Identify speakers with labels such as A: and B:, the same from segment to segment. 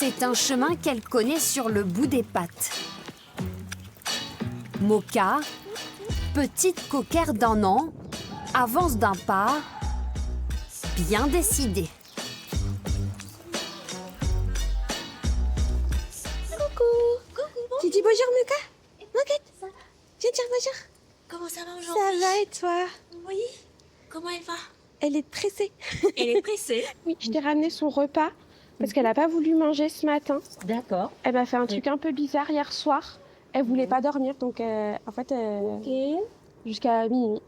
A: C'est un chemin qu'elle connaît sur le bout des pattes. Moka, petite coquère d'1 an, avance d'un pas, bien décidée.
B: Tu dis bonjour, Moka? Moka, viens dire bonjour.
C: Comment ça va aujourd'hui?
B: Ça va et toi?
C: Oui. Comment elle va?
B: Elle est pressée.
C: Elle est pressée?
B: Oui, je t'ai ramené son repas parce qu'elle n'a pas voulu manger ce matin.
C: D'accord.
B: Elle m'a fait un truc un peu bizarre hier soir. Elle voulait pas dormir, donc en fait, jusqu'à minuit.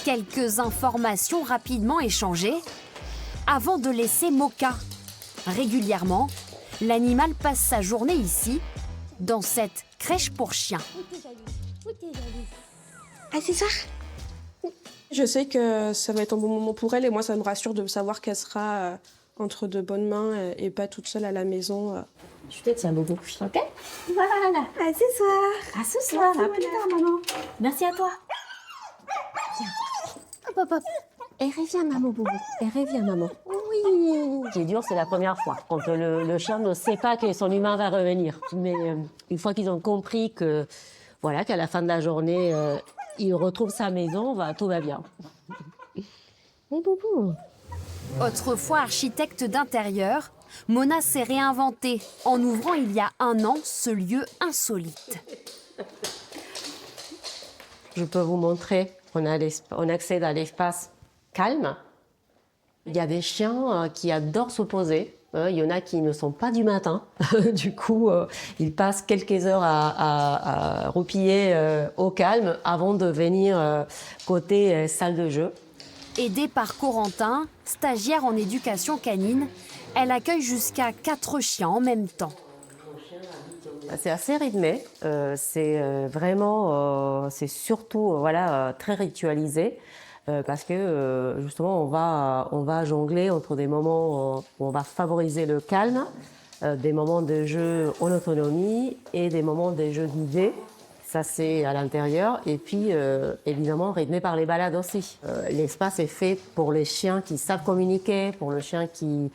A: Quelques informations rapidement échangées avant de laisser Moka. Régulièrement, l'animal passe sa journée ici, dans cette crèche pour chiens.
B: Ah, c'est ça? Je sais que ça va être un bon moment pour elle et moi, ça me rassure de savoir qu'elle sera entre de bonnes mains et pas toute seule à la maison.
C: Je te tiens, Bobo. Ok?
B: Voilà. À ce soir.
C: À ce soir. À plus tard, maman. Merci à toi.
B: Hop, hop, hop. Et reviens, maman, Bobo. Et reviens, maman. Oui.
C: Ce qui est dur, c'est la première fois, quand le chien ne sait pas que son humain va revenir. Mais une fois qu'ils ont compris que, voilà, qu'à la fin de la journée, il retrouve sa maison, tout va bien.
B: Mais Bobo.
A: Autrefois architecte d'intérieur, Mona s'est réinventée en ouvrant il y a 1 an ce lieu insolite.
C: Je peux vous montrer, on accède à l'espace calme. Il y a des chiens qui adorent se poser. Il y en a qui ne sont pas du matin. Du coup, ils passent quelques heures à roupiller au calme avant de venir côté salle de jeu.
A: Aidée par Corentin, stagiaire en éducation canine, elle accueille jusqu'à 4 chiens en même temps.
C: C'est assez rythmé. C'est vraiment, c'est surtout très ritualisé. Parce que justement, on va jongler entre des moments où on va favoriser le calme, des moments de jeu en autonomie et des moments de jeu guidés. Ça, c'est à l'intérieur. Et puis, évidemment, rythmé par les balades aussi. L'espace est fait pour les chiens qui savent communiquer, pour les chiens qui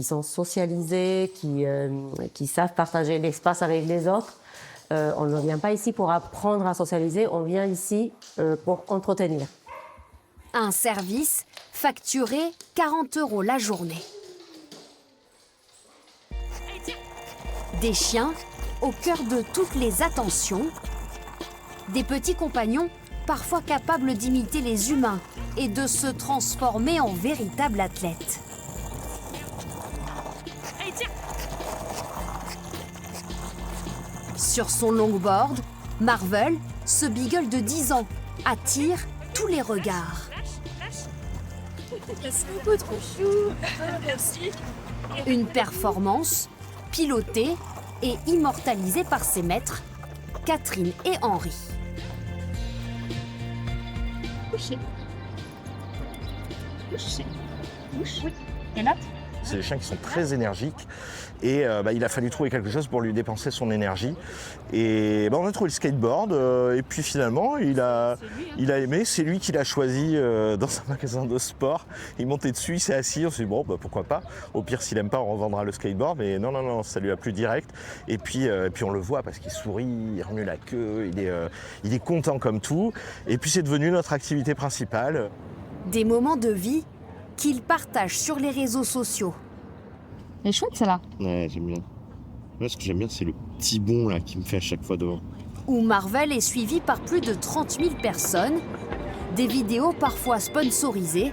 C: sont socialisés, qui savent partager l'espace avec les autres. On ne vient pas ici pour apprendre à socialiser, on vient ici pour entretenir.
A: Un service facturé 40 € la journée. Des chiens au cœur de toutes les attentions. Des petits compagnons parfois capables d'imiter les humains et de se transformer en véritables athlètes. Sur son longboard, Marvel, ce beagle de 10 ans, attire tous les regards.
D: C'est beaucoup trop chou. Merci.
A: Une performance pilotée et immortalisée par ses maîtres, Catherine et Henri.
D: Couché. Couché. Bouche. Oui. Et là?
E: C'est des chiens qui sont très énergiques et il a fallu trouver quelque chose pour lui dépenser son énergie. Et on a trouvé le skateboard et puis finalement il a aimé, c'est lui qui l'a choisi dans un magasin de sport. Il montait dessus, il s'est assis, on s'est dit pourquoi pas. Au pire s'il aime pas on revendra le skateboard, mais non, ça lui a plu direct. Et puis on le voit parce qu'il sourit, il remue la queue, il est content comme tout. Et puis c'est devenu notre activité principale.
A: Des moments de vie qu'il partage sur les réseaux sociaux.
D: Elle est chouette, celle-là.
F: Ouais, j'aime bien. Moi, ce que j'aime bien, c'est le petit bond là qui me fait à chaque fois devant.
A: Où Marvel est suivi par plus de 30 000 personnes, des vidéos parfois sponsorisées,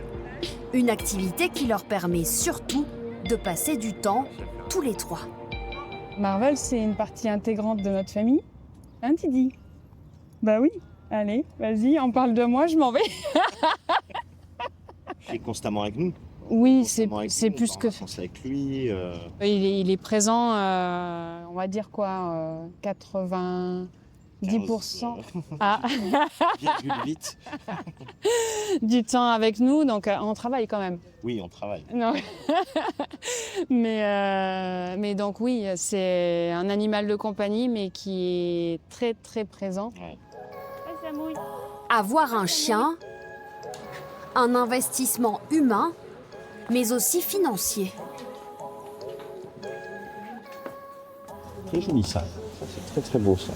A: une activité qui leur permet surtout de passer du temps tous les 3.
G: Marvel, c'est une partie intégrante de notre famille. Hein, Didi? Bah oui. Allez, vas-y, on parle de moi, je m'en vais.
F: Il est constamment avec nous.
G: Oui, c'est plus que...
F: Avec lui.
G: Il est présent, on va dire quoi, 90%.
F: 8.
G: Du temps avec nous, donc on travaille quand même.
F: Oui, on travaille.
G: Non. mais donc oui, c'est un animal de compagnie, mais qui est très très présent.
F: Ouais.
A: Avoir un chien, un investissement humain, mais aussi financier.
F: Très joli ça. C'est très très beau ça.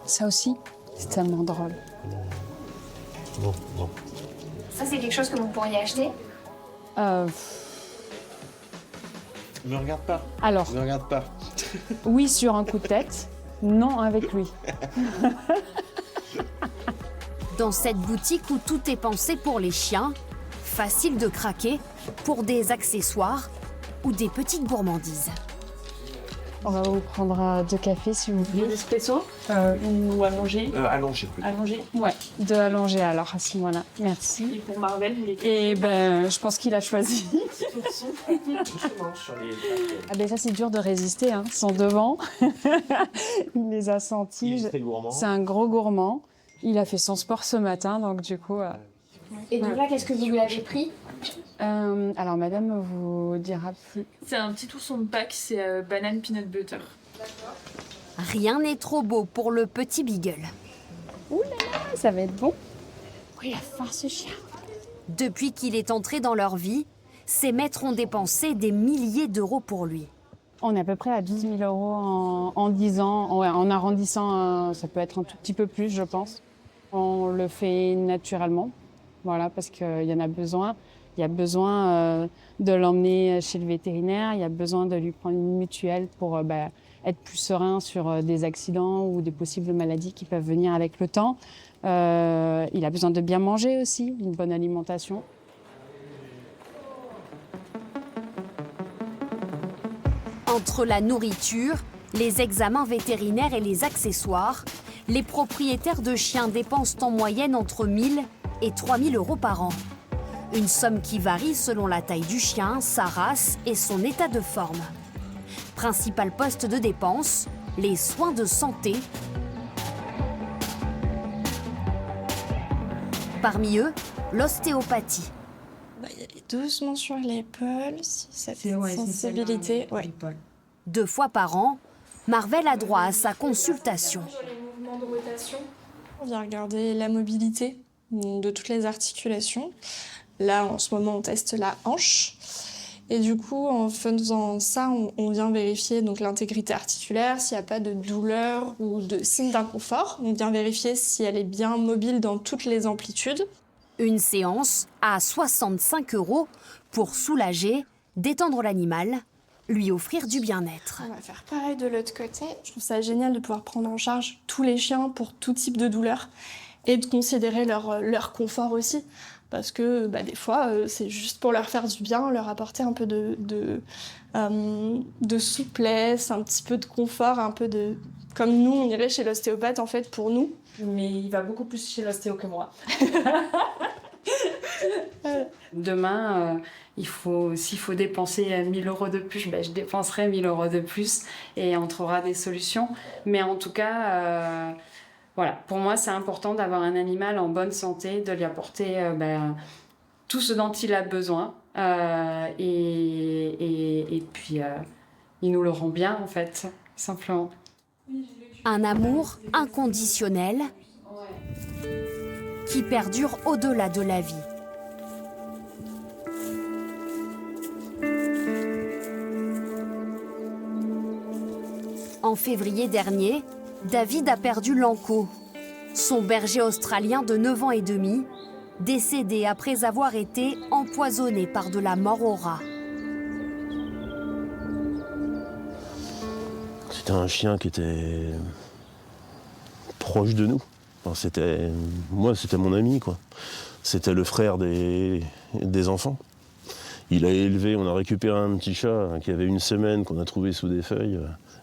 G: Ça aussi, c'est tellement drôle.
F: Bon.
D: Ça, c'est quelque chose que vous pourriez acheter?
F: Me regarde pas.
G: Alors,
F: Me regarde pas.
G: oui sur un coup de tête, non avec lui.
A: Dans cette boutique où tout est pensé pour les chiens, facile de craquer pour des accessoires ou des petites gourmandises.
G: On va vous prendre 2 cafés si vous voulez.
H: Espresso ou allongé?
F: Allongez plutôt.
H: Allongé.
G: Ouais, 2 allongés alors à ce moment-là. Merci.
H: Et pour Marvel, vous les...
G: Et ben, je pense qu'il a choisi.
F: Justement sur les...
G: Ah ben ça c'est dur de résister, hein. Son devant. Il les a sentis.
F: Il est très gourmand.
G: C'est un gros gourmand. Il a fait son sport ce matin, donc du coup...
D: Et donc là, qu'est-ce que vous lui avez pris?
G: alors madame vous dira plus.
H: C'est un petit ourson de Pâques, c'est banane peanut butter.
A: Rien n'est trop beau pour le petit Beagle.
G: Ah, ça va être bon. Oh, il a faim ce chien.
A: Depuis qu'il est entré dans leur vie, ses maîtres ont dépensé des milliers d'euros pour lui.
G: On est à peu près à 12 000 € en 10 ans. Ouais, en arrondissant, ça peut être un tout petit peu plus, je pense. On le fait naturellement, voilà, parce qu'il y en a besoin. Il y a besoin de l'emmener chez le vétérinaire, il y a besoin de lui prendre une mutuelle pour être plus serein sur des accidents ou des possibles maladies qui peuvent venir avec le temps. Il a besoin de bien manger aussi, une bonne alimentation.
A: Entre la nourriture, les examens vétérinaires et les accessoires, les propriétaires de chiens dépensent en moyenne entre 1 000 et 3 000 € par an. Une somme qui varie selon la taille du chien, sa race et son état de forme. Principal poste de dépense, les soins de santé. Parmi eux, l'ostéopathie.
I: Il y a les doucement sur l'épaule, si ça fait sensibilité. Ouais.
A: 2 fois par an, Marvel a droit à sa consultation.
I: Sur les mouvements de rotation, on vient regarder la mobilité de toutes les articulations. Là, en ce moment, on teste la hanche. Et du coup, en faisant ça, on vient vérifier donc l'intégrité articulaire, s'il n'y a pas de douleur ou de signe d'inconfort. On vient vérifier si elle est bien mobile dans toutes les amplitudes.
A: Une séance à 65 € pour soulager, détendre l'animal, lui offrir du bien-être.
I: On va faire pareil de l'autre côté. Je trouve ça génial de pouvoir prendre en charge tous les chiens pour tout type de douleur et de considérer leur confort aussi. Parce que des fois, c'est juste pour leur faire du bien, leur apporter un peu de souplesse, un petit peu de confort, un peu de... Comme nous, on irait chez l'ostéopathe, en fait, pour nous.
H: Mais il va beaucoup plus chez l'ostéo que moi.
G: Demain, s'il faut dépenser 1 000 € de plus, je dépenserai 1 000 € de plus et on trouvera des solutions. Mais en tout cas... Voilà, pour moi, c'est important d'avoir un animal en bonne santé, de lui apporter tout ce dont il a besoin. Et puis, il nous le rend bien, en fait, simplement.
A: Un amour inconditionnel qui perdure au-delà de la vie. En février dernier, David a perdu Lanko, son berger australien de 9 ans et demi, décédé après avoir été empoisonné par de la mort au rat.
F: C'était un chien qui était proche de nous. Enfin, c'était mon ami, quoi. C'était le frère des enfants. Il a élevé, on a récupéré un petit chat qui avait 1 semaine, qu'on a trouvé sous des feuilles.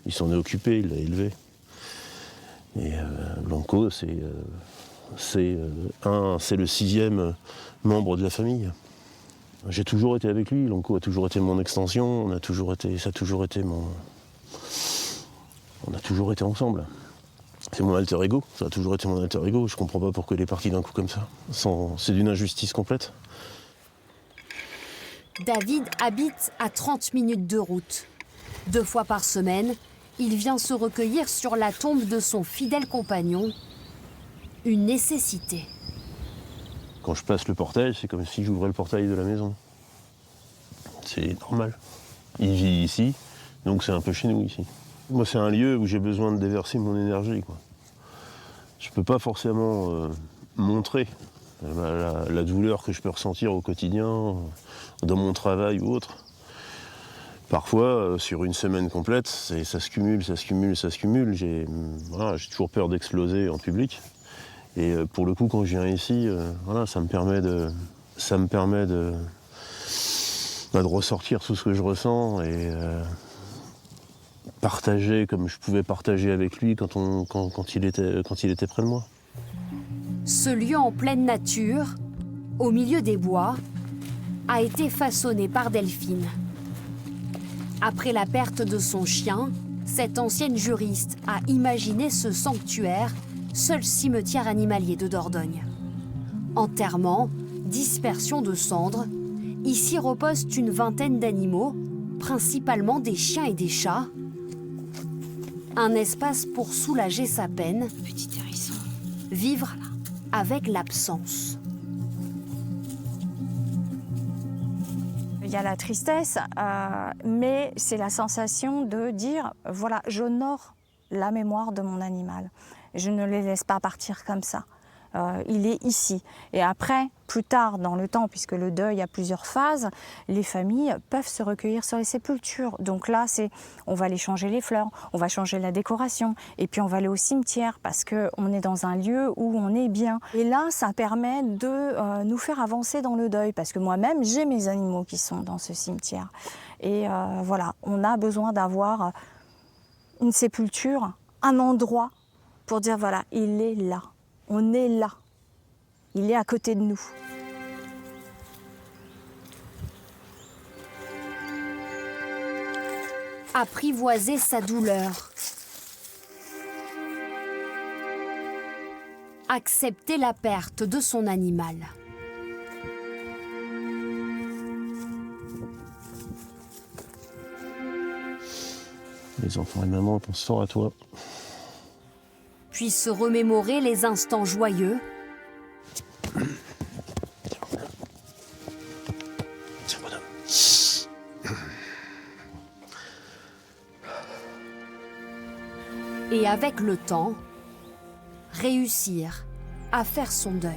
F: Il s'en est occupé, il l'a élevé. Et Lanko, c'est le 6e membre de la famille. J'ai toujours été avec lui, Lanko a toujours été mon extension, on a toujours été ensemble. C'est mon alter ego, ça a toujours été mon alter ego, je comprends pas pourquoi il est parti d'un coup comme ça. C'est d'une injustice complète.
A: David habite à 30 minutes de route. 2 fois par semaine, il vient se recueillir sur la tombe de son fidèle compagnon. Une nécessité.
F: Quand je passe le portail, c'est comme si j'ouvrais le portail de la maison. C'est normal. Il vit ici, donc c'est un peu chez nous ici. Moi, c'est un lieu où j'ai besoin de déverser mon énergie, quoi. Je ne peux pas forcément montrer la douleur que je peux ressentir au quotidien, dans mon travail ou autre. Parfois, sur une semaine complète, ça se cumule, ça se cumule, ça se cumule. J'ai toujours peur d'exploser en public. Et pour le coup, quand je viens ici, ça me permet de ressortir tout ce que je ressens et partager comme je pouvais partager avec lui quand il était près de moi.
A: Ce lieu en pleine nature, au milieu des bois, a été façonné par Delphine. Après la perte de son chien, cette ancienne juriste a imaginé ce sanctuaire, seul cimetière animalier de Dordogne. Enterrement, dispersion de cendres, ici reposent une vingtaine d'animaux, principalement des chiens et des chats. Un espace pour soulager sa peine, petit hérisson, vivre avec l'absence.
J: Il y a la tristesse, mais c'est la sensation de dire, voilà, j'honore la mémoire de mon animal. Je ne les laisse pas partir comme ça. Il est ici. Et après, plus tard dans le temps, puisque le deuil a plusieurs phases, les familles peuvent se recueillir sur les sépultures. Donc là, on va aller changer les fleurs, on va changer la décoration, et puis on va aller au cimetière parce qu'on est dans un lieu où on est bien. Et là, ça permet de nous faire avancer dans le deuil, parce que moi-même, j'ai mes animaux qui sont dans ce cimetière. Et voilà, on a besoin d'avoir une sépulture, un endroit pour dire, voilà, il est là. On est là. Il est à côté de nous.
A: Apprivoiser sa douleur. Accepter la perte de son animal.
F: Les enfants et maman pensent fort à toi.
A: Puis se remémorer les instants joyeux. Et avec le temps, réussir à faire son deuil.